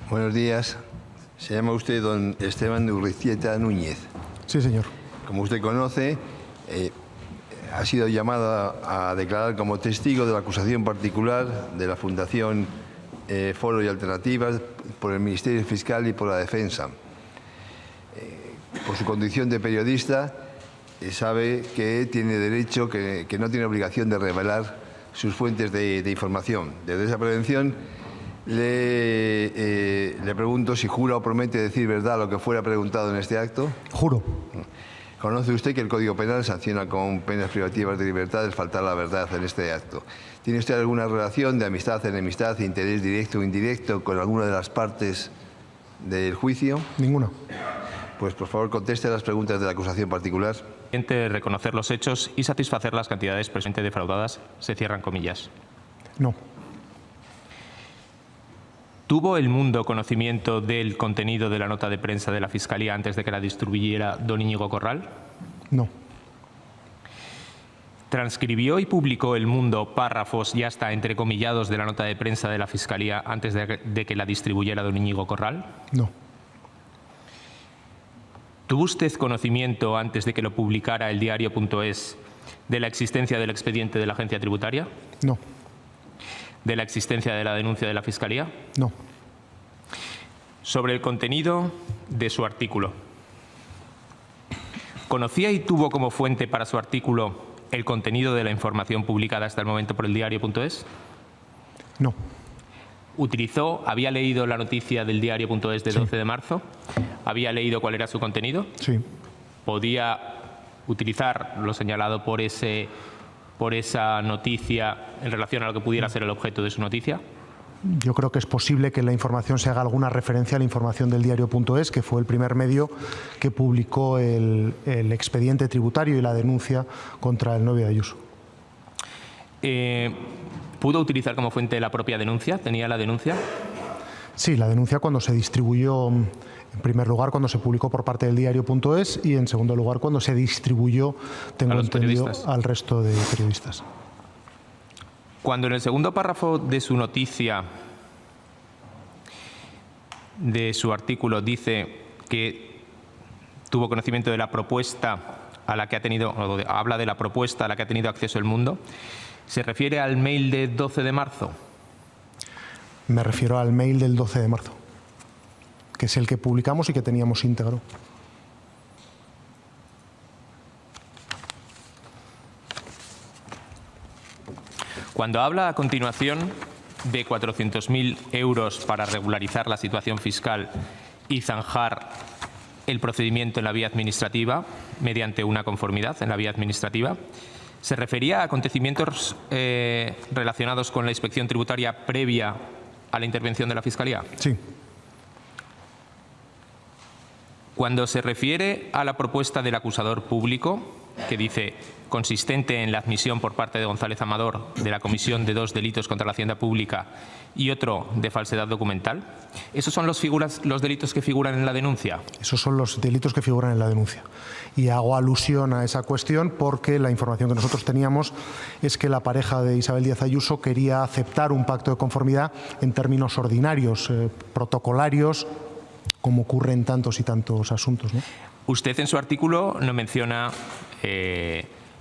Buenos días. Se llama usted don Esteban de Urrieta Núñez. Sí, señor. Como usted conoce, ha sido llamado a declarar como testigo de la acusación particular de la Fundación Foro y Alternativas por el Ministerio Fiscal y por la Defensa. Por su condición de periodista, sabe que tiene derecho, que no tiene obligación de revelar sus fuentes de información. Desde esa prevención, le pregunto si jura o promete decir verdad lo que fuera preguntado en este acto. Juro. ¿Conoce usted que el Código Penal sanciona con penas privativas de libertad el faltar la verdad en este acto? ¿Tiene usted alguna relación de amistad, enemistad, interés directo o indirecto con alguna de las partes del juicio? Ninguna. Pues por favor conteste a las preguntas de la acusación particular. Reconocer los hechos y satisfacer las cantidades presuntamente defraudadas, se cierran comillas. No. ¿Tuvo El Mundo conocimiento del contenido de la nota de prensa de la Fiscalía antes de que la distribuyera don Íñigo Corral? No. ¿Transcribió y publicó El Mundo párrafos y hasta entrecomillados de la nota de prensa de la Fiscalía antes de que la distribuyera don Íñigo Corral? No. ¿Tuvo usted conocimiento antes de que lo publicara el diario.es de la existencia del expediente de la Agencia Tributaria? No. ¿De la existencia de la denuncia de la Fiscalía? No. Sobre el contenido de su artículo. ¿Conocía y tuvo como fuente para su artículo el contenido de la información publicada hasta el momento por el diario.es? No. ¿Había leído la noticia del diario.es de 12 de marzo? ¿Había leído cuál era su contenido? Sí. ¿Podía utilizar lo señalado por esa noticia en relación a lo que pudiera ser el objeto de su noticia? Yo creo que es posible que en la información se haga alguna referencia a la información del diario.es, que fue el primer medio que publicó el expediente tributario y la denuncia contra el novio de Ayuso. ¿Pudo utilizar como fuente la propia denuncia? ¿Tenía la denuncia? Sí, la denuncia cuando se distribuyó, en primer lugar, cuando se publicó por parte del diario.es y, en segundo lugar, cuando se distribuyó, tengo entendido, al resto de periodistas. Cuando en el segundo párrafo de su noticia, de su artículo, dice que tuvo conocimiento de la propuesta a la que ha tenido, o habla de la propuesta a la que ha tenido acceso El Mundo, ¿se refiere al mail de 12 de marzo? Me refiero al mail del 12 de marzo, que es el que publicamos y que teníamos íntegro. Cuando habla a continuación de 400.000 euros para regularizar la situación fiscal y zanjar el procedimiento en la vía administrativa, mediante una conformidad en la vía administrativa, ¿se refería a acontecimientos relacionados con la inspección tributaria previa a la intervención de la Fiscalía? Sí. Cuando se refiere a la propuesta del acusador público, que dice consistente en la admisión por parte de González Amador de la comisión de 2 delitos contra la hacienda pública y otro de falsedad documental, ¿esos son los delitos que figuran en la denuncia? Esos son los delitos que figuran en la denuncia. Y hago alusión a esa cuestión porque la información que nosotros teníamos es que la pareja de Isabel Díaz Ayuso quería aceptar un pacto de conformidad en términos ordinarios, protocolarios, como ocurre en tantos y tantos asuntos, ¿no? Usted en su artículo no menciona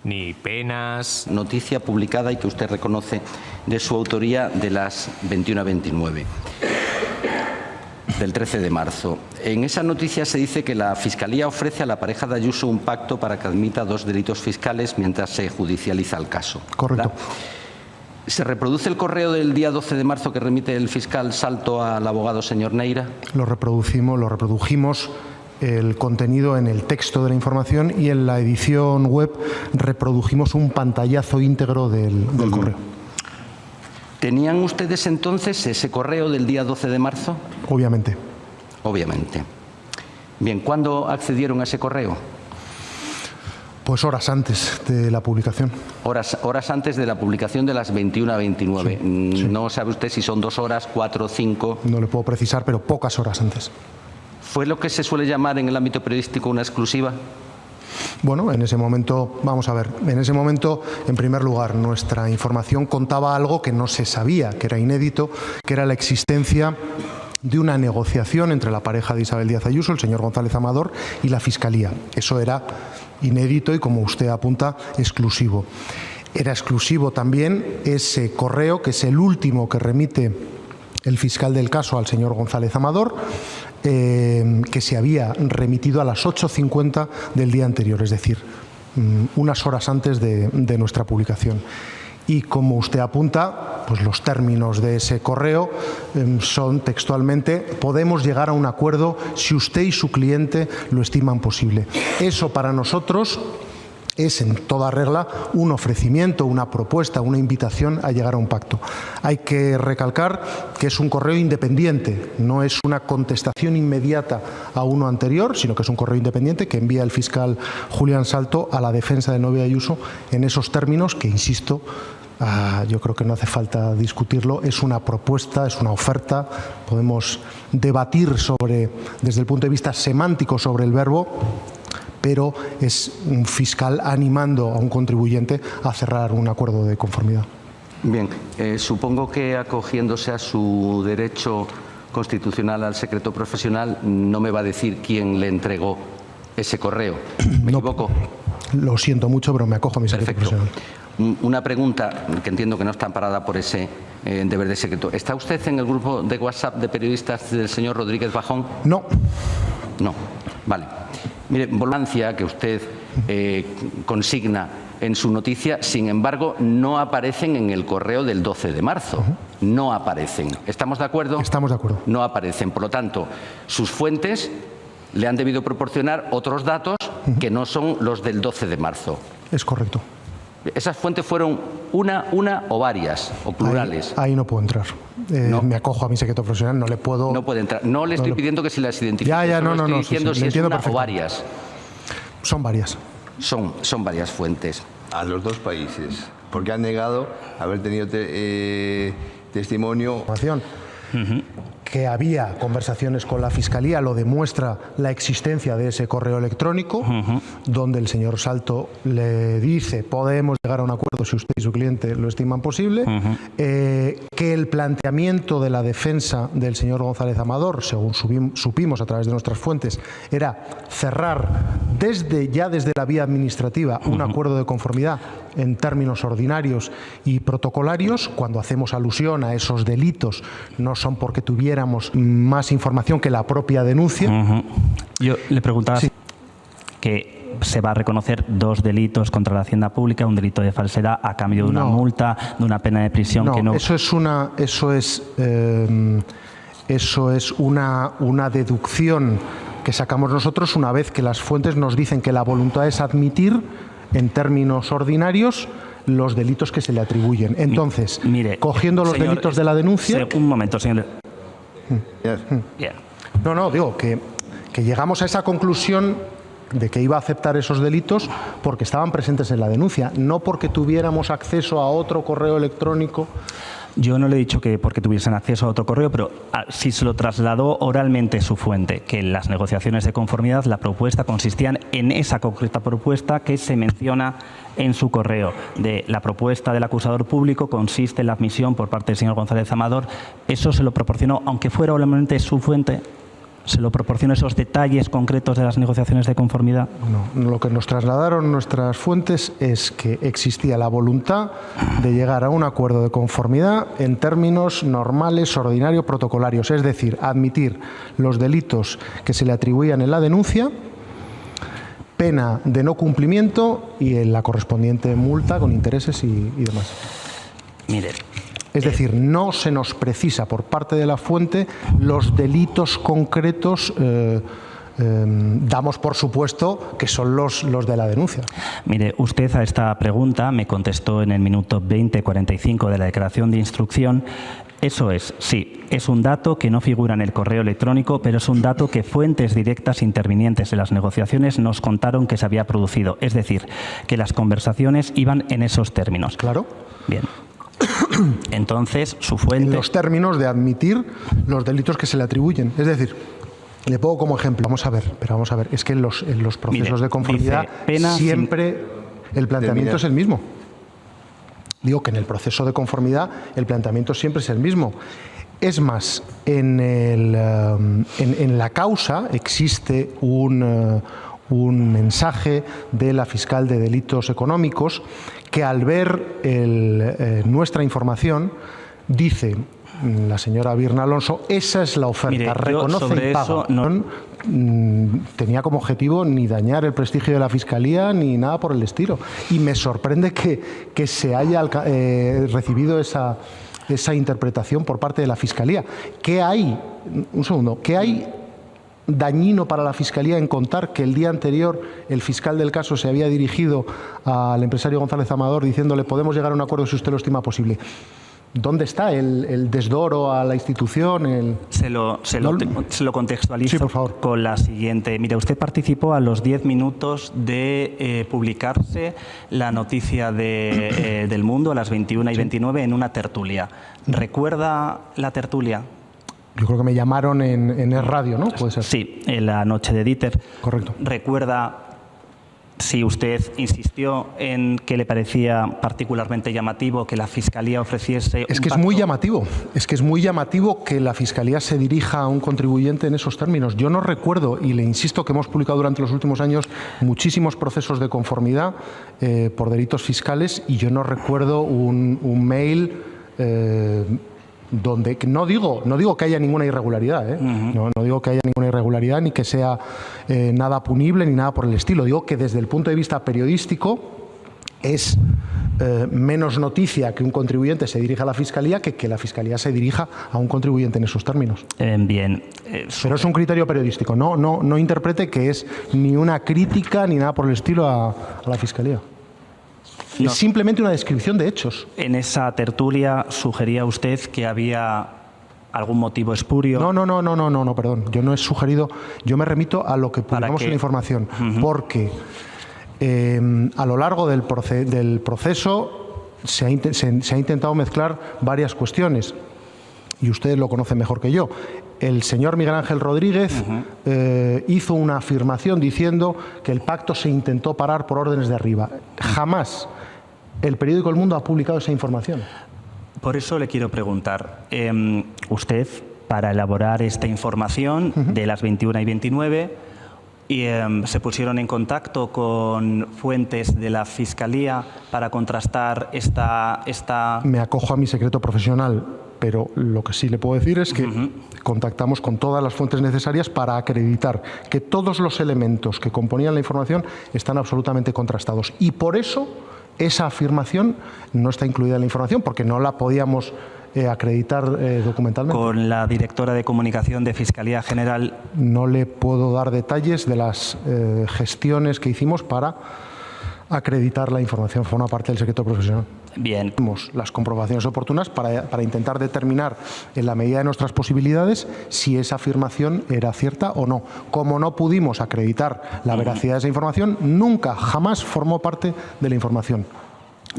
ni penas. Noticia publicada y que usted reconoce de su autoría de las 21 a 29 del 13 de marzo. En esa noticia se dice que la Fiscalía ofrece a la pareja de Ayuso un pacto para que admita 2 delitos fiscales mientras se judicializa el caso. Correcto. ¿Verdad? ¿Se reproduce el correo del día 12 de marzo que remite el fiscal Salto al abogado señor Neira? Lo reprodujimos el contenido en el texto de la información y en la edición web reprodujimos un pantallazo íntegro del correo. ¿Tenían ustedes entonces ese correo del día 12 de marzo? Obviamente. Obviamente. Bien, ¿cuándo accedieron a ese correo? Pues horas antes de la publicación. Horas antes de la publicación de las 21 a 29. Sí. ¿No sabe usted si son 2 horas, 4, 5? No le puedo precisar, pero pocas horas antes. ¿Fue lo que se suele llamar en el ámbito periodístico una exclusiva? Bueno, en ese momento, vamos a ver, en ese momento, en primer lugar, nuestra información contaba algo que no se sabía, que era inédito, que era la existencia de una negociación entre la pareja de Isabel Díaz Ayuso, el señor González Amador, y la Fiscalía. Eso era inédito y, como usted apunta, exclusivo. Era exclusivo también ese correo, que es el último que remite el fiscal del caso al señor González Amador, que se había remitido a las 8:50 del día anterior, es decir, unas horas antes de nuestra publicación. Y como usted apunta, pues los términos de ese correo son textualmente: podemos llegar a un acuerdo si usted y su cliente lo estiman posible. Eso para nosotros es, en toda regla, un ofrecimiento, una propuesta, una invitación a llegar a un pacto. Hay que recalcar que es un correo independiente, no es una contestación inmediata a uno anterior, sino que es un correo independiente que envía el fiscal Julián Salto a la defensa de Novia Ayuso en esos términos que, insisto, yo creo que no hace falta discutirlo, es una propuesta, es una oferta. Podemos debatir sobre, desde el punto de vista semántico, sobre el verbo, pero es un fiscal animando a un contribuyente a cerrar un acuerdo de conformidad. Bien, supongo que, acogiéndose a su derecho constitucional al secreto profesional, no me va a decir quién le entregó ese correo. ¿Me equivoco? Lo siento mucho, pero me acojo a mi secreto profesional. Una pregunta que entiendo que no está amparada por ese deber de secreto. ¿Está usted en el grupo de WhatsApp de periodistas del señor Rodríguez Bajón? No. No, vale. Mire, volancia que usted consigna en su noticia, sin embargo, no aparecen en el correo del 12 de marzo. No aparecen. ¿Estamos de acuerdo? Estamos de acuerdo. No aparecen. Por lo tanto, sus fuentes le han debido proporcionar otros datos que no son los del 12 de marzo. Es correcto. ¿Esas fuentes fueron una o varias, o plurales? Ahí no puedo entrar. No. Me acojo a mi secreto profesional, no le puedo... No puede entrar. No le estoy pidiendo que se las identifique. Estoy diciendo si es una o varias. Son varias. Son varias fuentes. A los dos países, porque han negado haber tenido testimonio. Que había conversaciones con la Fiscalía, lo demuestra la existencia de ese correo electrónico, donde el señor Salto le dice: podemos llegar a un acuerdo si usted y su cliente lo estiman posible, que el planteamiento de la defensa del señor González Amador, según supimos a través de nuestras fuentes, era cerrar desde la vía administrativa un acuerdo de conformidad en términos ordinarios y protocolarios. Cuando hacemos alusión a esos delitos, no son porque tuviéramos más información que la propia denuncia. Yo le preguntaba que se va a reconocer dos delitos contra la hacienda pública, un delito de falsedad a cambio de una multa, de una pena de prisión. Que no... Eso es una deducción que sacamos nosotros una vez que las fuentes nos dicen que la voluntad es admitir, en términos ordinarios, los delitos que se le atribuyen. Entonces, mire, cogiendo los delitos de la denuncia... Un momento, señor. Digo que llegamos a esa conclusión de que iba a aceptar esos delitos porque estaban presentes en la denuncia, no porque tuviéramos acceso a otro correo electrónico. Yo no le he dicho que porque tuviesen acceso a otro correo, pero si se lo trasladó oralmente su fuente, que en las negociaciones de conformidad la propuesta consistía en esa concreta propuesta que se menciona en su correo. De la propuesta del acusador público consiste en la admisión por parte del señor González Amador. Eso se lo proporcionó, aunque fuera oralmente su fuente, se lo proporcionó esos detalles concretos de las negociaciones de conformidad. No, lo que nos trasladaron nuestras fuentes es que existía la voluntad de llegar a un acuerdo de conformidad en términos normales, ordinarios, protocolarios, es decir, admitir los delitos que se le atribuían en la denuncia, pena de no cumplimiento y en la correspondiente multa con intereses y demás. Mire. Es decir, no se nos precisa por parte de la fuente los delitos concretos. Damos por supuesto que son los de la denuncia. Mire, usted a esta pregunta me contestó en el minuto 20:45 de la declaración de instrucción. Eso es, sí, es un dato que no figura en el correo electrónico, pero es un dato que fuentes directas intervinientes en las negociaciones nos contaron que se había producido. Es decir, que las conversaciones iban en esos términos. Claro. Bien. Entonces, su fuente... En los términos de admitir los delitos que se le atribuyen. Es decir, le pongo como ejemplo. Vamos a ver. Es que en los procesos de conformidad siempre el planteamiento es el mismo. Digo que en el proceso de conformidad el planteamiento siempre es el mismo. Es más, en la causa existe un mensaje de la fiscal de delitos económicos que, al ver nuestra información, dice la señora Birna Alonso, esa es la oferta, mire, reconoce y paga. Tenía como objetivo ni dañar el prestigio de la Fiscalía ni nada por el estilo. Y me sorprende que se haya recibido esa interpretación por parte de la Fiscalía. ¿Qué hay? Un segundo. ¿Qué hay dañino para la Fiscalía en contar que el día anterior el fiscal del caso se había dirigido al empresario González Amador diciéndole podemos llegar a un acuerdo si usted lo estima posible? ¿Dónde está el desdoro a la institución? Se lo contextualizo, sí, por favor, con la siguiente. Mire, usted participó a los 10 minutos de publicarse la noticia del Mundo a las 21:29 en una tertulia. ¿Recuerda la tertulia? Yo creo que me llamaron en el radio, ¿no? ¿Puede ser? Sí, en la noche de Dieter. Correcto. ¿Recuerda si usted insistió en que le parecía particularmente llamativo que la Fiscalía ofreciese Es que es muy llamativo. Es que es muy llamativo que la Fiscalía se dirija a un contribuyente en esos términos. Yo no recuerdo, y le insisto que hemos publicado durante los últimos años muchísimos procesos de conformidad por delitos fiscales, y yo no recuerdo un mail donde no digo que haya ninguna irregularidad, no digo que haya ninguna irregularidad ni que sea nada punible ni nada por el estilo. Digo que desde el punto de vista periodístico es menos noticia que un contribuyente se dirija a la Fiscalía que la Fiscalía se dirija a un contribuyente en esos términos. Bien. Pero es un criterio periodístico. No interprete que es ni una crítica ni nada por el estilo a la Fiscalía. No. Es simplemente una descripción de hechos. En esa tertulia sugería usted que había algún motivo espurio. No, perdón. Yo no he sugerido, yo me remito a lo que publicamos en la información, porque a lo largo del proceso se ha intentado mezclar varias cuestiones, y ustedes lo conocen mejor que yo. El señor Miguel Ángel Rodríguez hizo una afirmación diciendo que el pacto se intentó parar por órdenes de arriba. Jamás el periódico El Mundo ha publicado esa información. Por eso le quiero preguntar, usted, para elaborar esta información de las 21:29, se pusieron en contacto con fuentes de la Fiscalía para contrastar esta... Me acojo a mi secreto profesional, pero lo que sí le puedo decir es que contactamos con todas las fuentes necesarias para acreditar que todos los elementos que componían la información están absolutamente contrastados. Y por eso esa afirmación no está incluida en la información, porque no la podíamos acreditar documentalmente. Con la directora de comunicación de Fiscalía General. No le puedo dar detalles de las gestiones que hicimos para acreditar la información. Forma parte del secreto profesional. Bien. Hicimos las comprobaciones oportunas para intentar determinar, en la medida de nuestras posibilidades, si esa afirmación era cierta o no. Como no pudimos acreditar la veracidad de esa información, nunca, jamás formó parte de la información.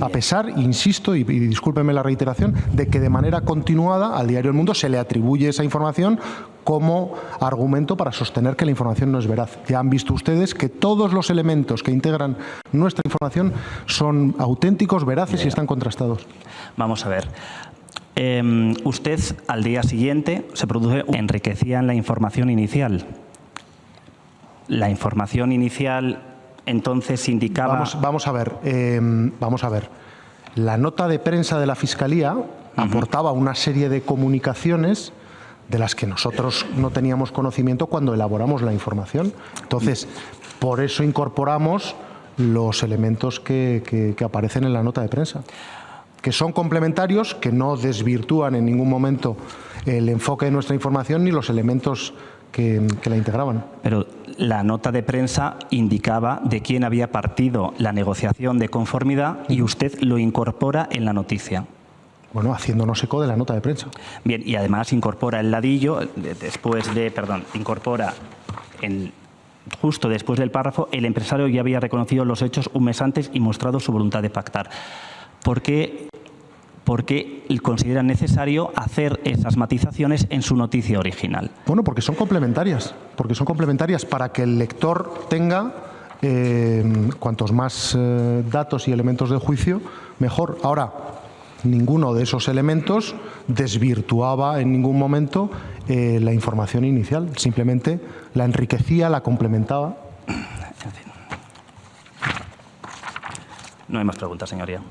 A pesar, insisto, y discúlpeme la reiteración, de que de manera continuada al diario El Mundo se le atribuye esa información como argumento para sostener que la información no es veraz. Ya han visto ustedes que todos los elementos que integran nuestra información son auténticos, veraces y están contrastados. Vamos a ver. Usted, al día siguiente, enriquecía en la información inicial. La información inicial entonces indicaba... Vamos a ver. La nota de prensa de la Fiscalía aportaba una serie de comunicaciones de las que nosotros no teníamos conocimiento cuando elaboramos la información. Entonces, por eso incorporamos los elementos que aparecen en la nota de prensa, que son complementarios, que no desvirtúan en ningún momento el enfoque de nuestra información ni los elementos que la integraban. Pero la nota de prensa indicaba de quién había partido la negociación de conformidad y usted lo incorpora en la noticia. Bueno, haciéndonos eco de la nota de prensa. Bien, y además incorpora el ladillo, justo después del párrafo, el empresario ya había reconocido los hechos un mes antes y mostrado su voluntad de pactar. ¿Por qué considera necesario hacer esas matizaciones en su noticia original? Bueno, porque son complementarias para que el lector tenga cuantos más datos y elementos de juicio, mejor. Ahora, Ninguno de esos elementos desvirtuaba en ningún momento la información inicial, simplemente la enriquecía, la complementaba. No hay más preguntas, señoría.